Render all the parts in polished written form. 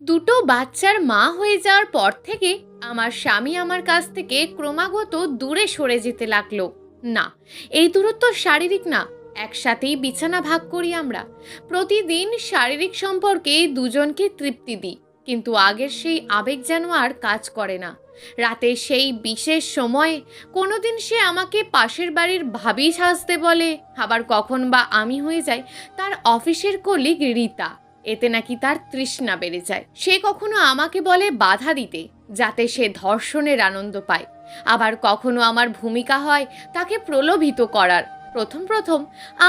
দুটো বাচ্চার মা হয়ে যাওয়ার পর থেকে আমার স্বামী আমার কাছ থেকে ক্রমাগত দূরে সরে যেতে লাগলো। না, এই দূরত্ব শারীরিক না, একসাথেই বিছানা ভাগ করি আমরা। প্রতিদিন শারীরিক সম্পর্কে দুজনকে তৃপ্তি দিই, কিন্তু আগের সেই আবেগ যেন আর কাজ করে না। রাতে সেই বিশেষ সময়ে কোনোদিন সে আমাকে পাশের বাড়ির ভাবি সাজতে বলে, আবার কখন বা আমি হয়ে যাই তার অফিসের কলিগ রীতা। এতে নাকি তার তৃষ্ণা বেড়ে যায়। সে কখনো আমাকে বলে বাধা দিতে, যাতে সে ধর্ষণের আনন্দ পায়। আবার কখনো আমার ভূমিকা হয় তাকে প্রলোভিত করার। প্রথম প্রথম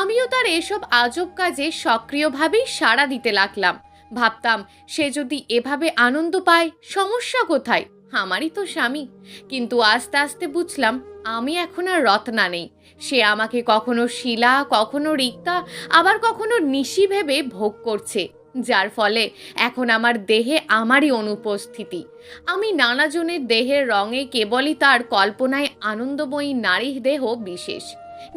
আমিও তার এসব আজব কাজে সক্রিয়ভাবেই সাড়া দিতে লাগলাম। ভাবতাম, সে যদি এভাবে আনন্দ পায়, সমস্যা কোথায়? আমারই তো স্বামী। কিন্তু আস্তে আস্তে বুঝলাম, আমি এখন আর রত্না নেই। সে আমাকে কখনো শিলা, কখনো রিক্তা, আবার কখনো নিশি ভেবে ভোগ করছে, যার ফলে এখন আমার দেহে আমারই অনুপস্থিতি। আমি নানাজনের দেহের রঙে কেবলই তার কল্পনায় আনন্দময়ী নারীর দেহ বিশেষ।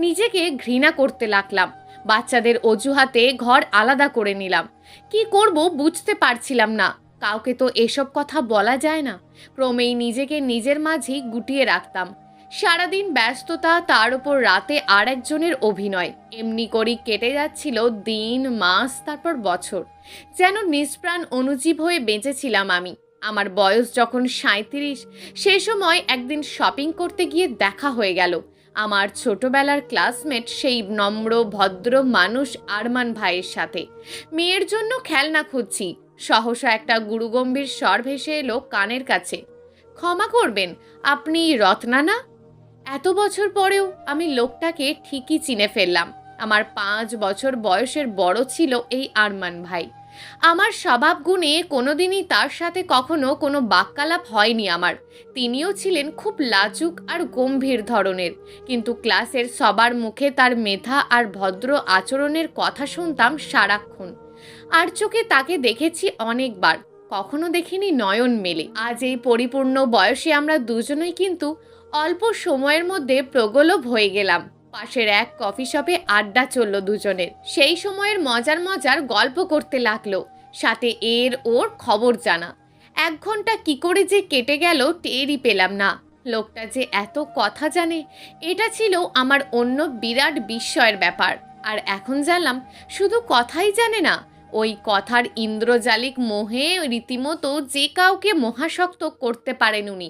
নিজেকে ঘৃণা করতে লাগলাম। বাচ্চাদের অজুহাতে ঘর আলাদা করে নিলাম। কি করব বুঝতে পারছিলাম না। কাউকে তো এসব কথা বলা যায় না। ক্রমেই নিজেকে নিজের মাঝেই গুটিয়ে রাখতাম। সারাদিন ব্যস্ততা, তার উপর রাতে আর একজনের অভিনয়, এমনি করেই কেটে যাচ্ছিল দিন, মাস, তারপর বছর। যেন নিষ্প্রাণ অনুজীব হয়ে বেঁচেছিলাম আমি। আমার বয়স যখন 37, সে সময় একদিন শপিং করতে গিয়ে দেখা হয়ে গেল আমার ছোটবেলার ক্লাসমেট সেই নম্র ভদ্র মানুষ আরমান ভাইয়ের সাথে। মেয়ের জন্য খেলনা খুঁজছি। সহসা একটা গুরুগম্ভীর স্বর ভেসে এলো কানের কাছে, ক্ষমা করবেন, আপনি রত্না না? এত বছর পরেও আমি লোকটাকে ঠিকই চিনে ফেললাম। আমার 5 বছর বয়সের বড় ছিল এই আরমান ভাই। আমার স্বভাব গুণে কোনোদিনই তার সাথে কখনো কোনো বাক্যালাপ হয়নি আমার। তিনিও ছিলেন খুব লাজুক আর গম্ভীর ধরনের, কিন্তু ক্লাসের সবার মুখে তার মেধা আর ভদ্র আচরণের কথা শুনতাম সারাক্ষণ। আর চোখে তাকে দেখেছি অনেকবার, কখনো দেখিনি নয়ন মেলে। আজ এই পরিপূর্ণ বয়সে আমরা দুজনেই কিন্তু অল্প সময়ের মধ্যে প্রগলভ হয়ে গেলাম। পাশের এক কফি শপে আড্ডা চলল দুজনের। সেই সময়ের মজার মজার গল্প করতে লাগলো, সাথে এর ওর খবর জানা। 1 ঘন্টা কি করে যে কেটে গেল টেরই পেলাম না। লোকটা যে এত কথা জানে, এটা ছিল আমার অন্য বিরাট বিস্ময়ের ব্যাপার। আর এখন জানলাম, শুধু কথাই জানে না, ওই কথার ইন্দ্রজালিক মোহে রীতিমতো যে কাউকে মহাশক্ত করতে পারেন উনি।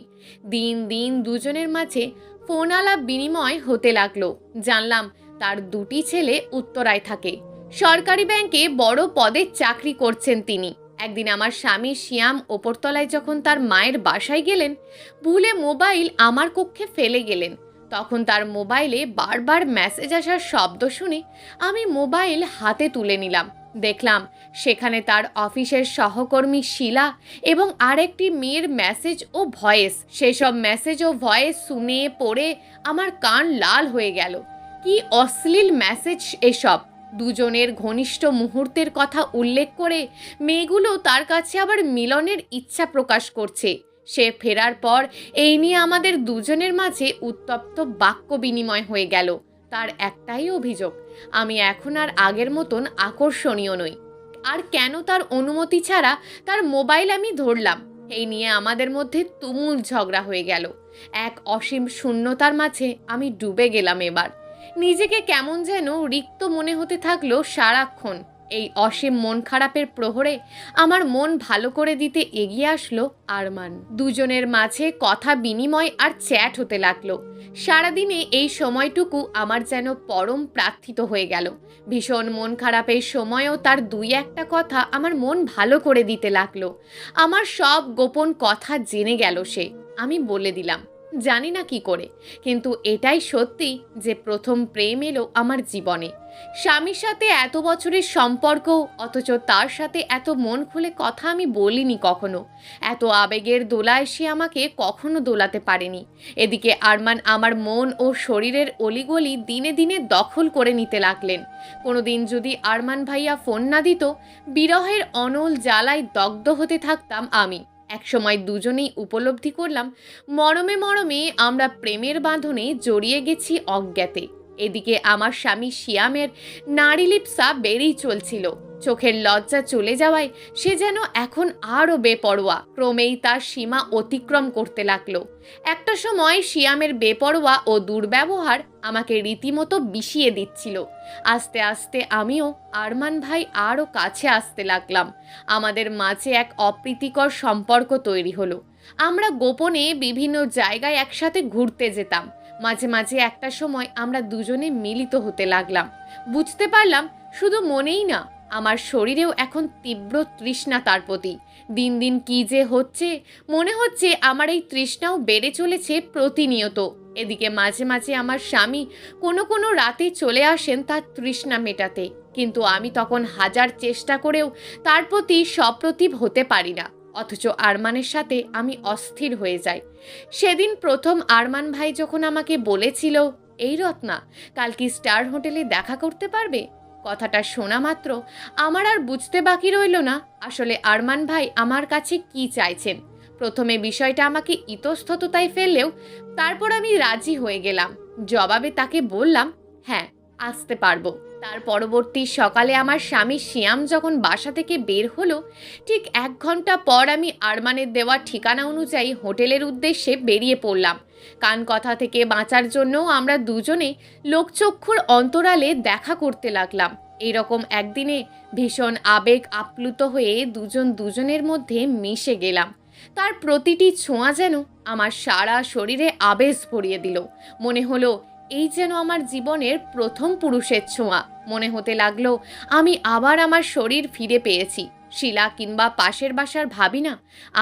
দিন দিন দুজনের মাঝে ফোন আলাপ বিনিময় হতে লাগলো। জানলাম তার 2টি ছেলে উত্তরায় থাকে। সরকারি ব্যাংকে বড় পদে চাকরি করছেন তিনি। একদিন আমার স্বামী শিয়াম ওপরতলায় যখন তার মায়ের বাসায় গেলেন, ভুলে মোবাইল আমার কক্ষে ফেলে গেলেন। তখন তার মোবাইলে বারবার মেসেজ আসার শব্দ শুনে আমি মোবাইল হাতে তুলে নিলাম। দেখলাম সেখানে তার অফিসের সহকর্মী শিলা এবং আরেকটি মেয়ের মেসেজ ও ভয়েস। সেসব মেসেজ ও ভয়েস শুনে পড়ে আমার কান লাল হয়ে গেল। কি অশ্লীল মেসেজ এসব! দুজনের ঘনিষ্ঠ মুহূর্তের কথা উল্লেখ করে মেয়েগুলো তার কাছে আবার মিলনের ইচ্ছা প্রকাশ করছে। সে ফেরার পর এই নিয়ে আমাদের দুজনের মাঝে উত্তপ্ত বাক্য বিনিময় হয়ে গেল। তার একটাই অভিযোগ, আমি এখন আর আগের মতন আকর্ষণীয় নই। আর কেন তার অনুমতি ছাড়া তার মোবাইল আমি ধরলাম, এই নিয়ে আমাদের মধ্যে তুমুল ঝগড়া হয়ে গেল। এক অসীম শূন্যতার মাঝে আমি ডুবে গেলাম এবার। নিজেকে কেমন যেন রিক্ত মনে হতে থাকলো সারাক্ষণ। এই অসীম মন খারাপের প্রহরে আমার মন ভালো করে দিতে এগিয়ে আসলো আরমান। দুজনের মাঝে কথা বিনিময় আর চ্যাট হতে লাগলো। সারাদিনে এই সময়টুকু আমার যেন পরম প্রার্থিত হয়ে গেল। ভীষণ মন খারাপের সময়ও তার 2-1টা কথা আমার মন ভালো করে দিতে লাগলো। আমার সব গোপন কথা জেনে গেল সে। আমি বলে দিলাম, জানি না কি করে, কিন্তু এটাই সত্যি যে প্রথম প্রেম এলো আমার জীবনে। স্বামীর সাথে এত বছরের সম্পর্ক, অথচ তার সাথে এত মন খুলে কথা আমি বলিনি কখনো। এত আবেগের দোলায় সে আমাকে কখনো দোলাতে পারেনি। এদিকে আরমান আমার মন ও শরীরের অলিগলি দিনে দিনে দখল করে নিতে লাগলেন। কোনোদিন যদি আরমান ভাইয়া ফোন না দিত, বিরহের অনল জ্বালায় দগ্ধ হতে থাকতাম আমি। একসময় দুজনেই উপলব্ধি করলাম, মরমে মরমে আমরা প্রেমের বাঁধনে জড়িয়ে গেছি অজ্ঞাতে। এদিকে আমার স্বামী শিয়ামের নারীলিপ্সা বেড়েই চলছিল। চোখের লজ্জা চলে যাওয়ায় সে যেন এখন আরও বেপরোয়া, ক্রমেই তার সীমা অতিক্রম করতে লাগলো। একটা সময় শিয়ামের বেপরোয়া ও দুর্ব্যবহার আমাকে রীতিমতো বিষিয়ে দিচ্ছিল। আস্তে আস্তে আমিও আরমান ভাই আরও কাছে আসতে লাগলাম। আমাদের মাঝে এক অপ্রীতিকর সম্পর্ক তৈরি হলো। আমরা গোপনে বিভিন্ন জায়গায় একসাথে ঘুরতে যেতাম। মাঝে মাঝে একটা সময় আমরা দুজনে মিলিত হতে লাগলাম। বুঝতে পারলাম শুধু মনেই না, আমার শরীরেও এখন তীব্র তৃষ্ণা তার প্রতি। দিন দিন কি যে হচ্ছে, মনে হচ্ছে আমার এই তৃষ্ণাও বেড়ে চলেছে প্রতিনিয়ত। এদিকে মাঝে মাঝে আমার স্বামী কোনো কোনো রাতে চলে আসেন তার তৃষ্ণা মেটাতে, কিন্তু আমি তখন হাজার চেষ্টা করেও তার প্রতি সপ্রতিভ হতে পারি না। অথচ আরমানের সাথে আমি অস্থির হয়ে যাই। সেদিন প্রথম আরমান ভাই যখন আমাকে বলেছিল, এই রত্না, কাল কি স্টার হোটেলে দেখা করতে পারবে, কথাটা শোনা মাত্র আমার আর বুঝতে বাকি রইল না আসলে আরমান ভাই আমার কাছে কি চাইছেন। প্রথমে বিষয়টা আমাকে ইতস্তততায় ফেললেও তারপর আমি রাজি হয়ে গেলাম। জবাবে তাকে বললাম, হ্যাঁ, আসতে পারবো। তার পরবর্তী সকালে আমার স্বামী শিয়াম যখন বাসা থেকে বের হলো, ঠিক 1 ঘন্টা পর আমি আরমানের দেওয়া ঠিকানা অনুযায়ী হোটেলের উদ্দেশ্যে বেরিয়ে পড়লাম। কান কথা থেকে বাঁচার জন্য আমরা দুজনে লোকচক্ষুর অন্তরালে দেখা করতে লাগলাম। এরকম একদিনে ভীষণ আবেগ আপ্লুত হয়ে দুজন দুজনের মধ্যে মিশে গেলাম। তার প্রতিটি ছোঁয়া যেন আমার সারা শরীরে আবেশ ভরিয়ে দিল। মনে হলো এই যেন আমার জীবনের প্রথম পুরুষের ছোঁয়া। মনে হতে লাগলো আমি আবার আমার শরীর ফিরে পেয়েছি। শিলা কিংবা পাশের বাসার ভাবি না,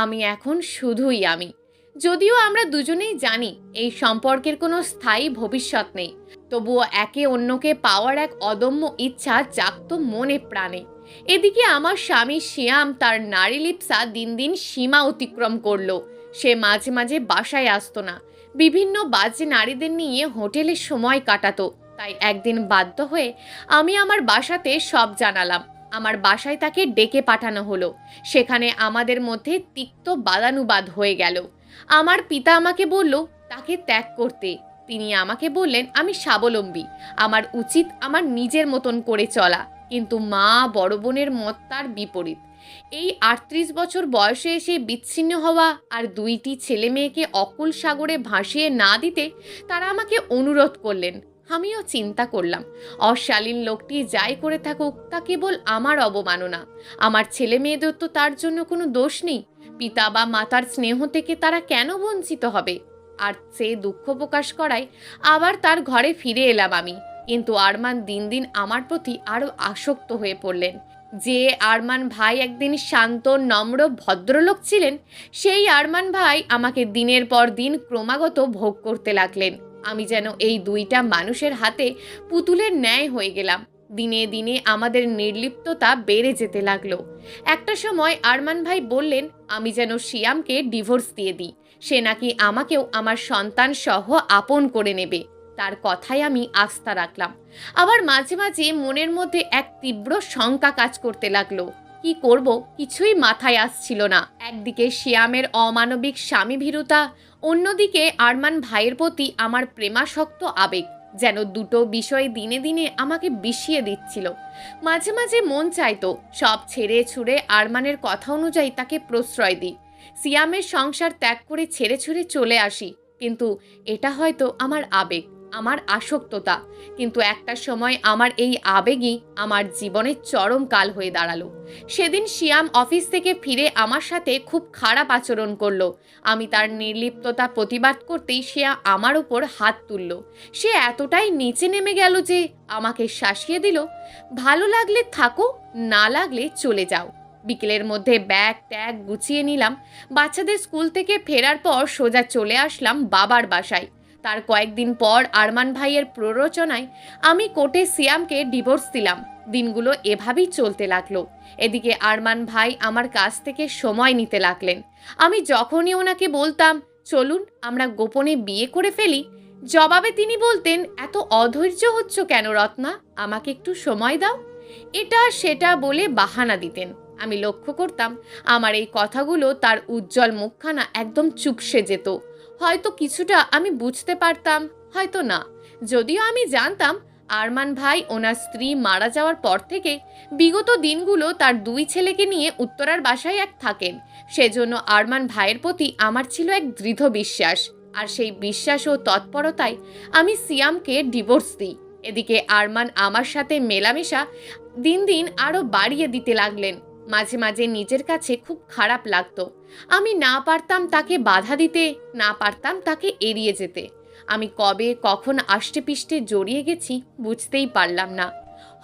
আমি এখন শুধুই আমি। যদিও আমরা দুজনেই জানি এই সম্পর্কের কোনো স্থায়ী ভবিষ্যৎ নেই, তবুও একে অন্যকে পাওয়ার এক অদম্য ইচ্ছা জাগত মনে প্রাণে। এদিকে আমার স্বামী শিয়াম তার নারী লিপ্সা দিন দিন সীমা অতিক্রম করলো। সে মাঝে মাঝে বাসায় আসতো না, বিভিন্ন বাজে নারীদের নিয়ে হোটেলে সময় কাটাতো। তাই একদিন বাধ্য হয়ে আমি আমার বাসাতে সব জানালাম। আমার বাসায় তাকে ডেকে পাঠানো হলো। সেখানে আমাদের মধ্যে তিক্ত বাদানুবাদ হয়ে গেল। আমার পিতা আমাকে বলল তাকে ত্যাগ করতে। তিনি আমাকে বললেন আমি স্বাবলম্বী, আমার উচিত আমার নিজের মতন করে চলা। কিন্তু মা বড় বোনের মত তার বিপরীত। এই 38 বছর বয়সে এসে বিচ্ছিন্ন হওয়া আর 2টি ছেলে মেয়েকে অকুল সাগরে ভাসিয়ে না দিতে তারা আমাকে অনুরোধ করলেন। আমিও চিন্তা করলাম, অশালীন লোকটি যাই করে থাকুক তা কেবল আমার অবমাননা। আমার ছেলে মেয়েদের তো তার জন্য কোনো দোষ নেই। পিতা বা মাতার স্নেহ থেকে তারা কেন বঞ্চিত হবে? আর সে দুঃখ প্রকাশ করায় আবার তার ঘরে ফিরে এলাম আমি। কিন্তু আরমান দিন দিন আমার প্রতি আরও আসক্ত হয়ে পড়লেন। যে আরমান ভাই একদিন শান্ত নম্র ভদ্রলোক ছিলেন, সেই আরমান ভাই আমাকে দিনের পর দিন ক্রমাগত ভোগ করতে লাগলেন। আমি যেন এই 2টা মানুষের হাতে পুতুলের ন্যায় হয়ে গেলাম। দিনে দিনে আমাদের নির্লিপ্ততা বেড়ে যেতে লাগলো। একটা সময় আরমান ভাই বললেন আমি যেন শিয়ামকে ডিভোর্স দিয়ে দিই। সে নাকি আমাকেও আমার সন্তান সহ আপন করে নেবে। তার কথায় আমি আস্থা রাখলাম। আবার মাঝে মাঝে মনের মধ্যে এক তীব্র শঙ্কা কাজ করতে লাগলো। কি করব কিছুই মাথায় আসছিল না। একদিকে শিয়ামের অমানবিক স্বামীভীরুতা, অন্যদিকে আরমান ভাইয়ের প্রতি আমার প্রেমাসক্ত আবেগ, যেন দুটো বিষয় দিনে দিনে আমাকে বিষিয়ে দিচ্ছিল। মাঝে মাঝে মন চাইতো সব ছেড়ে ছুড়ে আরমানের কথা অনুযায়ী তাকে প্রশ্রয় দিই, সিয়ামের সংসার ত্যাগ করে ছেড়ে ছুড়ে চলে আসি। কিন্তু এটা হয়তো আমার আবেগ, আমার আসক্ততা। কিন্তু একটা সময় আমার এই আবেগই আমার জীবনের চরম কাল হয়ে দাঁড়ালো। সেদিন শিয়াম অফিস থেকে ফিরে আমার সাথে খুব খারাপ আচরণ করলো। আমি তার নির্লিপ্ততা প্রতিবাদ করতেই সে আমার উপর হাত তুলল। সে এতটাই নিচে নেমে গেল যে আমাকে শাসিয়ে দিল, ভালো লাগলে থাকো, না লাগলে চলে যাও। বিকেলের মধ্যে ব্যাগ ট্যাগ গুছিয়ে নিলাম। বাচ্চাদের স্কুল থেকে ফেরার পর সোজা চলে আসলাম বাবার বাসায়। তার কয়েকদিন পর আরমান ভাইয়ের প্ররোচনায় আমি কোর্টে সিয়ামকে ডিভোর্স দিলাম। দিনগুলো এভাবেই চলতে লাগলো। এদিকে আরমান ভাই আমার কাছ থেকে সময় নিতে লাগলেন। আমি যখনই ওনাকে বলতাম চলুন আমরা গোপনে বিয়ে করে ফেলি, জবাবে তিনি বলতেন এত অধৈর্য হচ্ছ কেন রত্না, আমাকে একটু সময় দাও। এটা সেটা বলে বাহানা দিতেন। আমি লক্ষ্য করতাম আমার এই কথাগুলো তার উজ্জ্বল মুখখানা একদম চুপসে যেত। হয়তো কিছুটা আমি বুঝতে পারতাম, হয়তো না। যদিও আমি জানতাম আরমান ভাই ওনার স্ত্রী মারা যাওয়ার পর থেকে বিগত দিনগুলো তার 2 ছেলেকে নিয়ে উত্তরার বাসায় থাকেন। সেজন্য আরমান ভাইয়ের প্রতি আমার ছিল এক দৃঢ় বিশ্বাস, আর সেই বিশ্বাস ও তৎপরতায় আমি সিয়ামকে ডিভোর্স দিই। এদিকে আরমান আমার সাথে মেলামেশা দিন দিন আরও বাড়িয়ে দিতে লাগলেন। মাঝে মাঝে নিজের কাছে খুব খারাপ লাগতো। আমি না পারতাম তাকে বাধা দিতে, না পারতাম তাকে এড়িয়ে যেতে। আমি কবে কখন আষ্টে পিষ্টে জড়িয়ে গেছি বুঝতেই পারলাম না।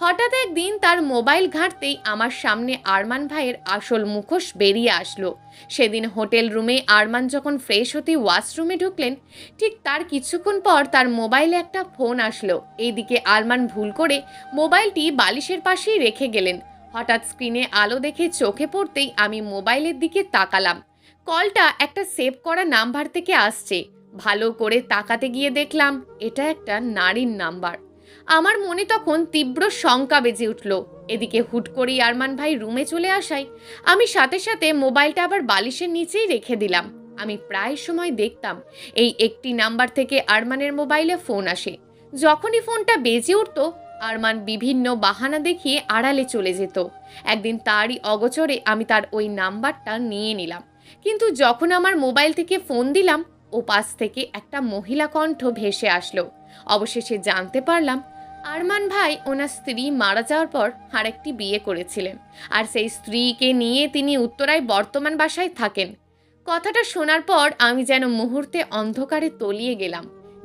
হঠাৎ একদিন তার মোবাইল ঘাঁটতেই আমার সামনে আরমান ভাইয়ের আসল মুখোশ বেরিয়ে আসলো। সেদিন হোটেল রুমে আরমান যখন ফ্রেশ হতে ওয়াশরুমে ঢুকলেন, ঠিক তার কিছুক্ষণ পর তার মোবাইলে একটা ফোন আসলো। এইদিকে আরমান ভুল করে মোবাইলটি বালিশের পাশেই রেখে গেলেন। হঠাৎ স্ক্রিনে আলো দেখে চোখে পড়তেই আমি মোবাইলের দিকে তাকালাম। কলটা একটা সেভ করা নাম্বার থেকে আসছে। ভালো করে তাকাতে গিয়ে দেখলাম এটা একটা নারীর নাম্বার। আমার মনে তখন তীব্র শঙ্কা বেজে উঠল। এদিকে হুট করেই আরমান ভাই রুমে চলে আসায় আমি সাথে সাথে মোবাইলটা আবার বালিশের নিচেই রেখে দিলাম। আমি প্রায় সময় দেখতাম এই একটি নাম্বার থেকে আরমানের মোবাইলে ফোন আসে। যখনই ফোনটা বেজে উঠত আরমান বিভিন্ন বাহানা দেখিয়ে আড়ালে চলে যেত। একদিন তারই অগোচরে আমি তার ওই নাম্বারটা নিয়ে নিলাম, কিন্তু যখন আমার মোবাইল থেকে ফোন দিলাম ও পাশ থেকে একটা মহিলা কণ্ঠ ভেসে আসলো। অবশেষে জানতে পারলাম আরমান ভাই ওনার স্ত্রী মারা যাওয়ার পর আরেকটি বিয়ে করেছিলেন, আর সেই স্ত্রীকে নিয়ে তিনি উত্তরায় বর্তমান বাসায় থাকেন। কথাটা শোনার পর আমি যেন মুহূর্তে অন্ধকারে তলিয়ে গেলাম।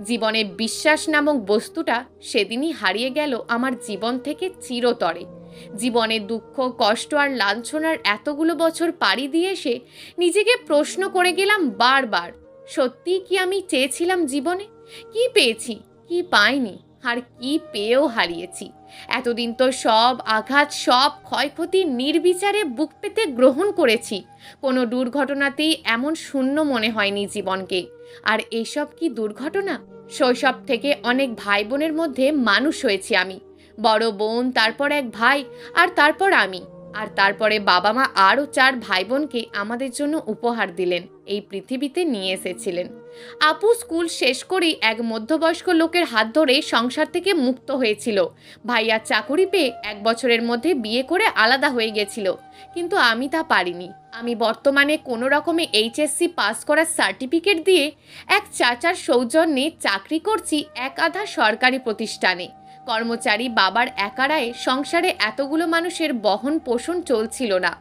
জীবনে বিশ্বাস নামক বস্তুটা সেদিনই হারিয়ে গেল আমার জীবন থেকে চিরতরে। জীবনে দুঃখ, কষ্ট আর লাঞ্ছনার এতগুলো বছর পাড়ি দিয়ে এসে নিজেকে প্রশ্ন করে গেলাম বারবার, সত্যি কি আমি চেয়েছিলাম জীবনে? কি পেয়েছি, কি পাইনি, আর কি পেয়েও হারিয়েছি? এতদিন তো সব আঘাত, সব ক্ষয়ক্ষতি নির্বিচারে বুক পেতে গ্রহণ করেছি। কোনো দুর্ঘটনাতেই এমন শূন্য মনে হয়নি জীবনকে। আর এসব কি দুর্ঘটনা? শৈশব থেকে অনেক ভাই বোনের মধ্যে মানুষ হয়েছি আমি। বড় বোন, তারপর এক ভাই, আর তারপর আমি, আর তারপরে বাবা মা আরও 4 ভাই বোনকে আমাদের জন্য উপহার দিলেন, এই পৃথিবীতে নিয়ে এসেছিলেন। আপু স্কুল শেষ করেই এক মধ্যবয়স্ক লোকের হাত ধরে সংসার থেকে মুক্ত হয়েছিল। ভাইয়া চাকুরি পেয়ে 1 বছরের মধ্যে বিয়ে করে আলাদা হয়ে গেছিল, কিন্তু আমি তা পারিনি। আমি বর্তমানে কোনো রকমে এইচএসসি পাস করার সার্টিফিকেট দিয়ে এক চাচার সৌজন্যে চাকরি করছি এক আধা সরকারি প্রতিষ্ঠানে। কর্মচারী বাবার একারায় সংসারে এতগুলো মানুষের বহন পোষণ চলছিল না,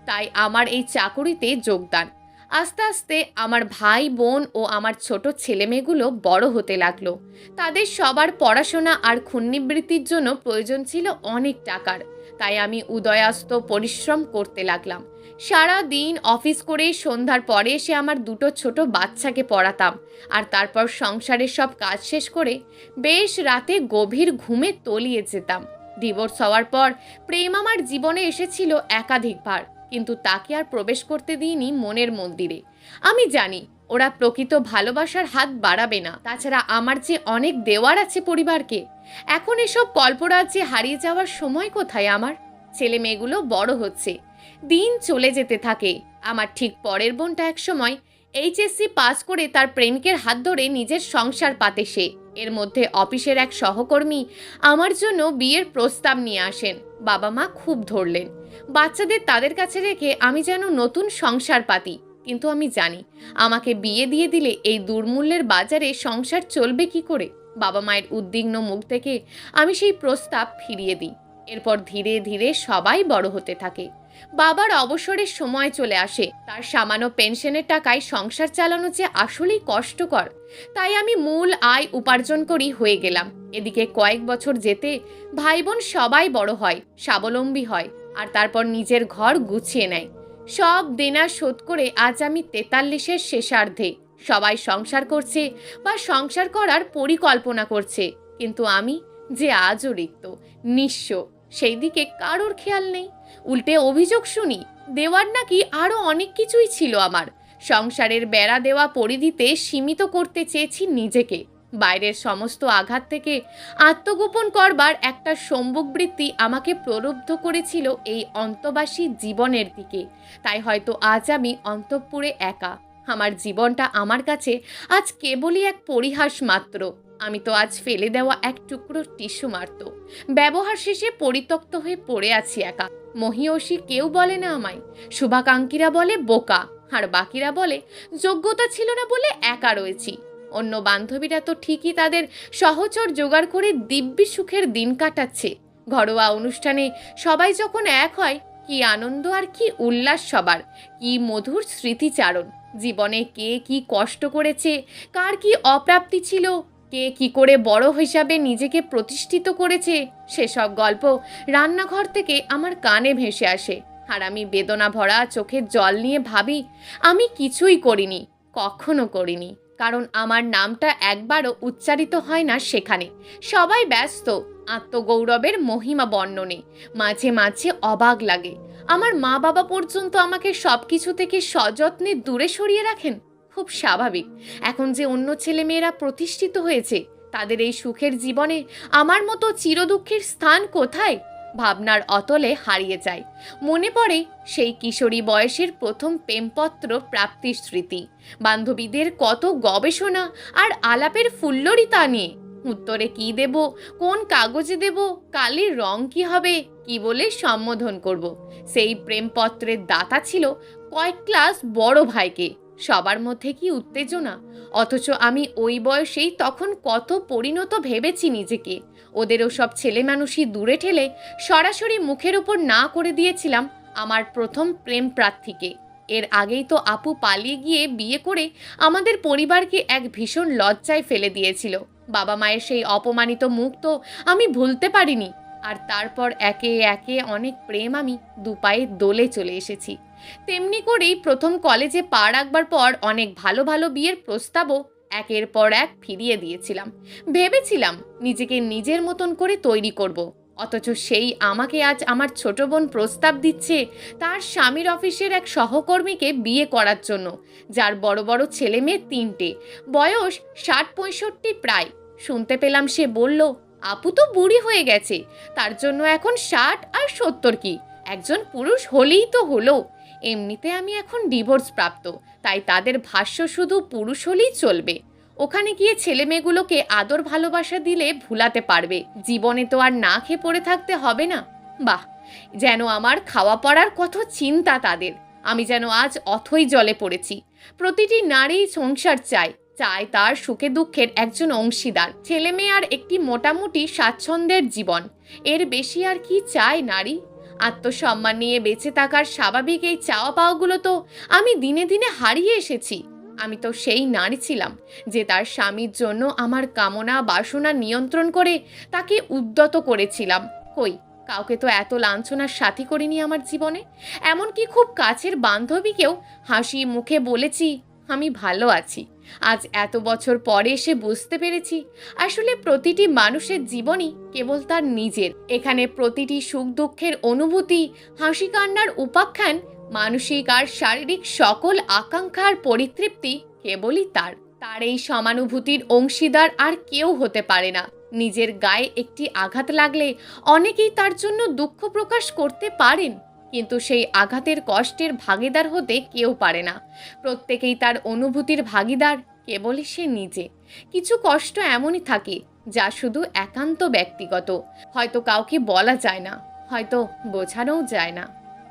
তাই আমার এই চাকুরিতে যোগদান। আস্তে আস্তে আমার ভাই বোন ও আমার ছোট ছেলেমেয়েগুলো বড় হতে লাগলো। তাদের সবার পড়াশোনা আর ক্ষুণ্ণিবৃত্তির জন্য প্রয়োজন ছিল অনেক টাকার, তাই আমি উদয়াস্ত পরিশ্রম করতে লাগলাম। সারা দিন অফিস করে সন্ধ্যার পরে এসে আমার 2টো ছোট বাচ্চাকে পড়াতাম, আর তারপর সংসারের সব কাজ শেষ করে বেশ রাতে গভীর ঘুমে তলিয়ে যেতাম। ডিভোর্স হওয়ার পর প্রেম আমার জীবনে এসেছিল একাধিকবার, কিন্তু তাকে আর প্রবেশ করতে দিইনি মনের মন্দিরে। আমি জানি ওরা প্রকৃত ভালোবাসার হাত বাড়াবে না। তাছাড়া আমার যে অনেক দেওয়ার আছে পরিবারকে। এখন এসব কল্পরাজ্যে হারিয়ে যাওয়ার সময় কোথায় আমার? ছেলে মেয়েগুলো বড় হচ্ছে, দিন চলে যেতে থাকে। আমার ঠিক পরের বোনটা একসময় এইচএসসি পাস করে তার প্রেমিকের হাত ধরে নিজের সংসার পাতে সে। এর মধ্যে অফিসের এক সহকর্মী আমার জন্য বিয়ের প্রস্তাব নিয়ে আসেন। বাবা মা খুব ধরলেন। বাচ্চাদের তাদের কাছে রেখে আমি যেন নতুন সংসার পাতি, কিন্তু আমি জানি আমাকে বিয়ে দিয়ে দিলে এই দুর্মূল্যের বাজারে সংসার চলবে কি করে। বাবা মায়ের উদ্বিগ্ন মুখ থেকে আমি সেই প্রস্তাব ফিরিয়ে দিই। এরপর ধীরে ধীরে সবাই বড় হতে থাকে। বাবার অবসরের সময় চলে আসে। তার সামান্য পেনশনের টাকায় সংসার চালানো যে আসলেই কষ্টকর, তাই আমি মূল আয় উপার্জন করি হয়ে গেলাম। এদিকে কয়েক বছর যেতে ভাই বোন সবাই বড় হয়, স্বাবলম্বী হয়, আর তারপর নিজের ঘর গুছিয়ে নেয়। সব দেনা শোধ করে আজ আমি 43-এর শেষার্ধে। সবাই সংসার করছে বা সংসার করার পরিকল্পনা করছে, কিন্তু আমি যে আজও রিক্ত, নিঃস্ব, সেই দিকে কারোর খেয়াল নেই। উল্টে অভিযোগ শুনি দেওয়ার নাকি আরও অনেক কিছুই ছিল আমার। সংসারের বেড়া দেওয়া পরিধিতে সীমিত করতে চেয়েছি নিজেকে। বাইরের সমস্ত আঘাত থেকে আত্মগোপন করবার একটা সম্ভোগবৃত্তি আমাকে প্রলুব্ধ করেছিল এই অন্তবাসী জীবনের দিকে। তাই হয়তো আজ আমি অন্তঃপুরে একা। আমার জীবনটা আমার কাছে আজ কেবলই এক পরিহাস মাত্র। আমি তো আজ ফেলে দেওয়া এক টুকরো টিস্যু মারত। ব্যবহার শেষে পরিত্যক্ত হয়ে পড়ে আছি একা। মহিয়সী কেউ বলে না আমায়, শুভাকাঙ্ক্ষীরা বলে বোকা, আর বাকিরা বলে যোগ্যতা ছিল না বলে একা রয়েছি। অন্য বান্ধবীরা তো ঠিকই তাদের সহচর জোগাড় করে দিব্যি সুখের দিন কাটাচ্ছে। ঘরোয়া অনুষ্ঠানে সবাই যখন এক হয়, কি আনন্দ আর কি উল্লাস সবার, কি মধুর স্মৃতিচারণ। জীবনে কে কি কষ্ট করেছে, কার কি অপ্রাপ্তি ছিল, কে কি করে বড় হিসাবে নিজেকে প্রতিষ্ঠিত করেছে, সেসব গল্প রান্নাঘর থেকে আমার কানে ভেসে আসে। আর আমি বেদনা ভরা চোখের জল নিয়ে ভাবি, আমি কিছুই করিনি, কখনো করিনি। কারণ আমার নামটা একবারও উচ্চারিত হয় না সেখানে। সবাই ব্যস্ত আত্মগৌরবের মহিমা বর্ণনে। মাঝে মাঝে অবাক লাগে, আমার মা বাবা পর্যন্ত আমাকে সব কিছু থেকে সযত্নে দূরে সরিয়ে রাখেন। খুব স্বাভাবিক, এখন যে অন্য ছেলেমেয়েরা প্রতিষ্ঠিত হয়েছে, তাদের এই সুখের জীবনে আমার মতো চিরদুঃখের স্থান কোথায়? ভাবনার অতলে হারিয়ে যায়। মনে পড়ে সেই কিশোরী বয়সের প্রথম প্রেমপত্র প্রাপ্তির স্মৃতি, বান্ধবীদের কত গবেষণা আর আলাপের ফুল্লরিতা নিয়ে। উত্তরে কি দেব, কোন কাগজে দেব, কালির রং কি হবে, কি বলে সম্বোধন করব। সেই প্রেমপত্রের দাতা ছিল কয়েক ক্লাস বড় ভাইকে। সবার মধ্যে কি উত্তেজনা, অথচ আমি ওই বয়সেই তখন কত পরিণত ভেবেছি নিজেকে। ওদেরও সব ছেলে মানুষই দূরে ঠেলে সরাসরি মুখের উপর না করে দিয়েছিলাম আমার প্রথম প্রেম প্রার্থীকে। এর আগেই তো আপু পালিয়ে গিয়ে বিয়ে করে আমাদের পরিবারকে এক ভীষণ লজ্জায় ফেলে দিয়েছিল। বাবা মায়ের সেই অপমানিত মুখ তো আমি ভুলতে পারিনি। আর তারপর একে একে অনেক প্রেম আমি দুপায়ে দোলে চলে এসেছি। তেমনি করেই প্রথম কলেজে পা রাখবার পর অনেক ভালো ভালো বিয়ের প্রস্তাবও একের পর এক ফিরিয়ে দিয়েছিলাম। ভেবেছিলাম নিজেকে নিজের মতন করে তৈরি করব। অথচ সেই আমাকে আজ আমার ছোট বোন প্রস্তাব দিচ্ছে তার স্বামীর অফিসের এক সহকর্মীকে বিয়ে করার জন্য, যার বড় বড় ছেলে মেয়ে 3টে, বয়স 60-65 প্রায়। শুনতে পেলাম সে বলল, আপু তো বুড়ি হয়ে গেছে, তার জন্য এখন 60 আর 70 কি, একজন পুরুষ হলেই তো হলো। এমনিতে আমি এখন ডিভোর্স প্রাপ্ত, তাই তাদের ভাষ্য শুধু পুরুষ হলেই চলবে। ওখানে গিয়ে ছেলে মেয়েগুলোকে আদর ভালোবাসা দিলে ভুলাতে পারবে, জীবনে তো আর না খেয়ে পড়ে থাকতে হবে না। বাহ, যেন আমার খাওয়া পড়ার কত চিন্তা তাদের। আমি যেন আজ অথই জলে পড়েছি। প্রতিটি নারী সংসার চায়, চায় তার সুখে দুঃখের একজন অংশীদার, ছেলে মেয়ে আর একটি মোটামুটি স্বাচ্ছন্দ্যের জীবন। এর বেশি আর কি চায় নারী? আত্মসম্মান নিয়ে বেঁচে থাকার স্বাভাবিক এই চাওয়া পাওয়াগুলো তো আমি দিনে দিনে হারিয়ে এসেছি। আমি তো সেই নারী ছিলাম যে তার স্বামীর জন্য আমার কামনা বাসনা নিয়ন্ত্রণ করে তাকে উদ্যত করেছিলাম। কই, কাউকে তো এত লাঞ্ছনার সাথী করিনি আমার জীবনে। এমনকি খুব কাছের বান্ধবীকেও হাসি মুখে বলেছি আমি ভালো আছি। আজ এত বছর পরে এসে বুঝতে পেরেছি আসলে প্রতিটি মানুষের জীবনই কেবল তার নিজের। এখানে প্রতিটি সুখ দুঃখের অনুভূতি, হাসি কান্নার উপাখ্যান, মানসিক আর শারীরিক সকল আকাঙ্ক্ষার পরিতৃপ্তি কেবলই তার। তার এই সমানুভূতির অংশীদার আর কেউ হতে পারে না। নিজের গায়ে একটি আঘাত লাগলে অনেকেই তার জন্য দুঃখ প্রকাশ করতে পারেন, কিন্তু সেই আঘাতের কষ্টের ভাগিদার হতে কেউ পারে না। প্রত্যেকেই তার অনুভূতির ভাগিদার, কেবলই সে নিজে। কিছু কষ্ট এমনই থাকে যা শুধু একান্ত ব্যক্তিগত, হয়তো কাউকে বলা যায় না, হয়তো বোঝানোও যায় না।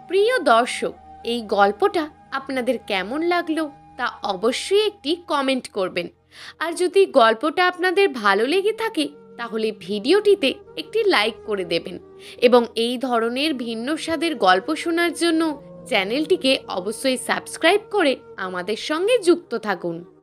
প্রিয় দর্শক, এই গল্পটা আপনাদের কেমন লাগলো তা অবশ্যই একটি কমেন্ট করবেন। আর যদি গল্পটা আপনাদের ভালো লেগে থাকে তাহলে ভিডিওটিতে একটি লাইক করে দেবেন এবং এই ধরনের ভিন্ন স্বাদের গল্প শোনার জন্য চ্যানেলটিকে অবশ্যই সাবস্ক্রাইব করে আমাদের সঙ্গে যুক্ত থাকুন।